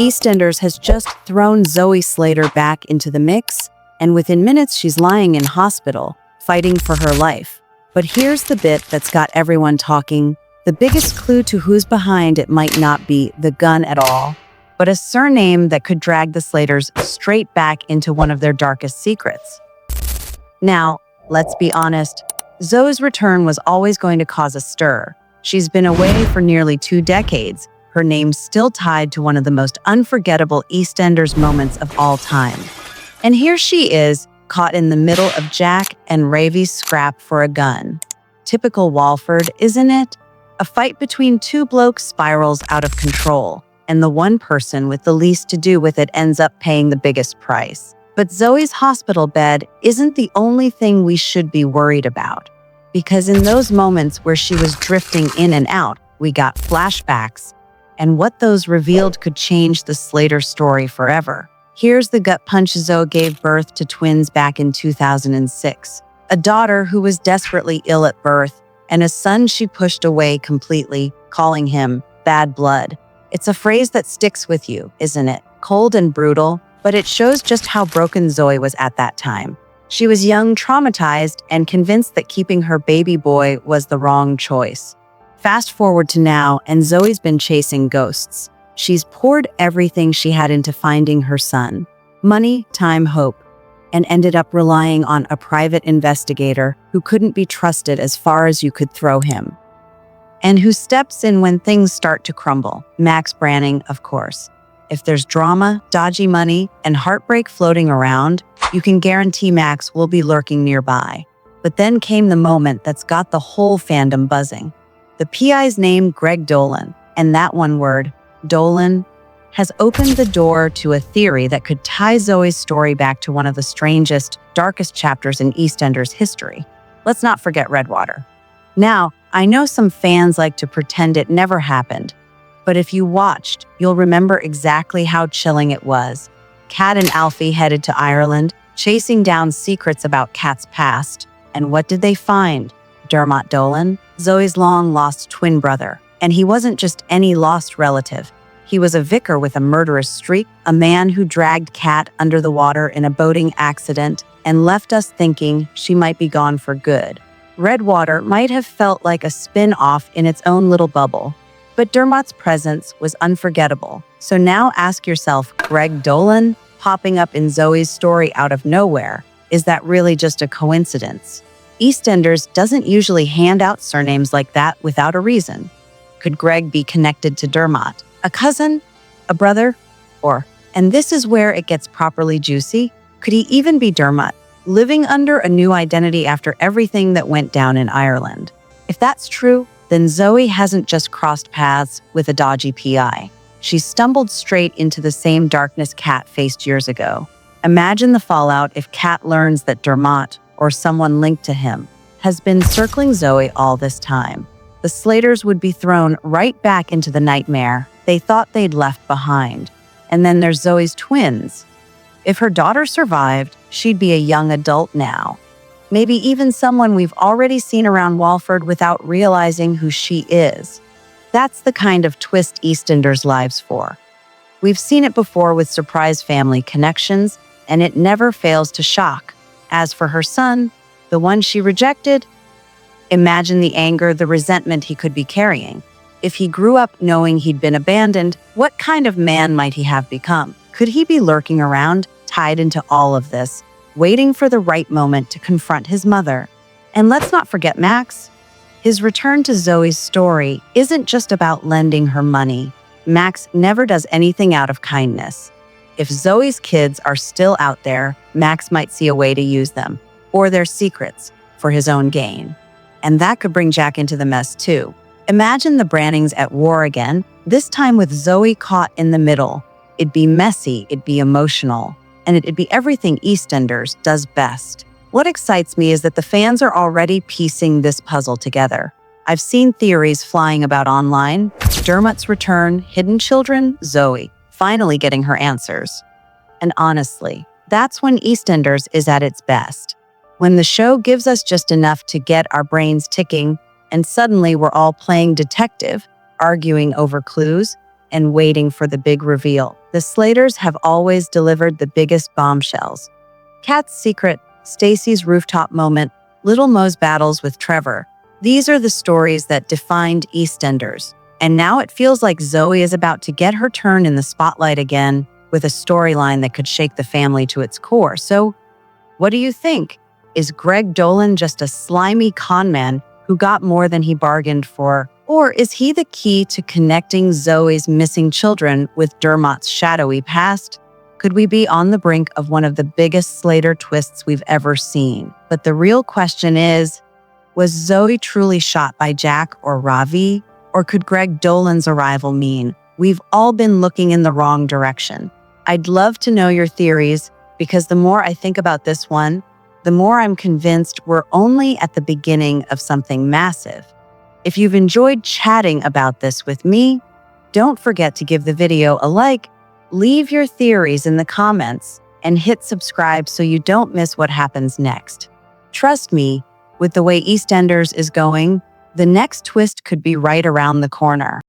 EastEnders has just thrown Zoe Slater back into the mix, and within minutes she's lying in hospital, fighting for her life. But here's the bit that's got everyone talking. The biggest clue to who's behind it might not be the gun at all, but a surname that could drag the Slaters straight back into one of their darkest secrets. Now, let's be honest, Zoe's return was always going to cause a stir. She's been away for nearly 2 decades, her name's still tied to one of the most unforgettable EastEnders moments of all time. And here she is, caught in the middle of Jack and Ravi's scrap for a gun. Typical Walford, isn't it? A fight between 2 blokes spirals out of control, and the one person with the least to do with it ends up paying the biggest price. But Zoe's hospital bed isn't the only thing we should be worried about, because in those moments where she was drifting in and out, we got flashbacks, and what those revealed could change the Slater story forever. Here's the gut punch. Zoe gave birth to twins back in 2006, a daughter who was desperately ill at birth, and a son she pushed away completely, calling him bad blood. It's a phrase that sticks with you, isn't it? Cold and brutal, but it shows just how broken Zoe was at that time. She was young, traumatized, and convinced that keeping her baby boy was the wrong choice. Fast forward to now, and Zoe's been chasing ghosts. She's poured everything she had into finding her son. Money, time, hope, and ended up relying on a private investigator who couldn't be trusted as far as you could throw him. And who steps in when things start to crumble. Max Branning, of course. If there's drama, dodgy money, and heartbreak floating around, you can guarantee Max will be lurking nearby. But then came the moment that's got the whole fandom buzzing. The PI's name, Greg Dolan, and that one word, Dolan, has opened the door to a theory that could tie Zoe's story back to one of the strangest, darkest chapters in EastEnders history. Let's not forget Redwater. Now, I know some fans like to pretend it never happened, but if you watched, you'll remember exactly how chilling it was. Kat and Alfie headed to Ireland, chasing down secrets about Kat's past. And what did they find? Dermott Dolan, Zoe's long-lost twin brother. And he wasn't just any lost relative. He was a vicar with a murderous streak, a man who dragged Kat under the water in a boating accident and left us thinking she might be gone for good. Redwater might have felt like a spin-off in its own little bubble, but Dermott's presence was unforgettable. So now ask yourself, Greg Dolan popping up in Zoe's story out of nowhere, is that really just a coincidence? EastEnders doesn't usually hand out surnames like that without a reason. Could Greg be connected to Dermott? A cousin? A brother? And this is where it gets properly juicy, could he even be Dermott, living under a new identity after everything that went down in Ireland? If that's true, then Zoe hasn't just crossed paths with a dodgy PI. She stumbled straight into the same darkness Kat faced years ago. Imagine the fallout if Kat learns that Dermott, or someone linked to him, has been circling Zoe all this time. The Slaters would be thrown right back into the nightmare they thought they'd left behind. And then there's Zoe's twins. If her daughter survived, she'd be a young adult now. Maybe even someone we've already seen around Walford without realizing who she is. That's the kind of twist EastEnders lives for. We've seen it before with surprise family connections, and it never fails to shock. As for her son, the one she rejected, imagine the anger, the resentment he could be carrying. If he grew up knowing he'd been abandoned, what kind of man might he have become? Could he be lurking around, tied into all of this, waiting for the right moment to confront his mother? And let's not forget Max. His return to Zoe's story isn't just about lending her money. Max never does anything out of kindness. If Zoe's kids are still out there, Max might see a way to use them, or their secrets, for his own gain. And that could bring Jack into the mess too. Imagine the Brannings at war again, this time with Zoe caught in the middle. It'd be messy, it'd be emotional, and it'd be everything EastEnders does best. What excites me is that the fans are already piecing this puzzle together. I've seen theories flying about online. Dermott's return, hidden children, Zoe, finally getting her answers. And honestly, that's when EastEnders is at its best. When the show gives us just enough to get our brains ticking, and suddenly we're all playing detective, arguing over clues, and waiting for the big reveal. The Slaters have always delivered the biggest bombshells. Kat's secret, Stacy's rooftop moment, Little Mo's battles with Trevor. These are the stories that defined EastEnders. And now it feels like Zoe is about to get her turn in the spotlight again with a storyline that could shake the family to its core. So, what do you think? Is Greg Dolan just a slimy conman who got more than he bargained for? Or is he the key to connecting Zoe's missing children with Dermott's shadowy past? Could we be on the brink of one of the biggest Slater twists we've ever seen? But the real question is, was Zoe truly shot by Jack or Ravi? Or could Greg Dolan's arrival mean we've all been looking in the wrong direction? I'd love to know your theories, because the more I think about this one, the more I'm convinced we're only at the beginning of something massive. If you've enjoyed chatting about this with me, don't forget to give the video a like, leave your theories in the comments, and hit subscribe so you don't miss what happens next. Trust me, with the way EastEnders is going, the next twist could be right around the corner.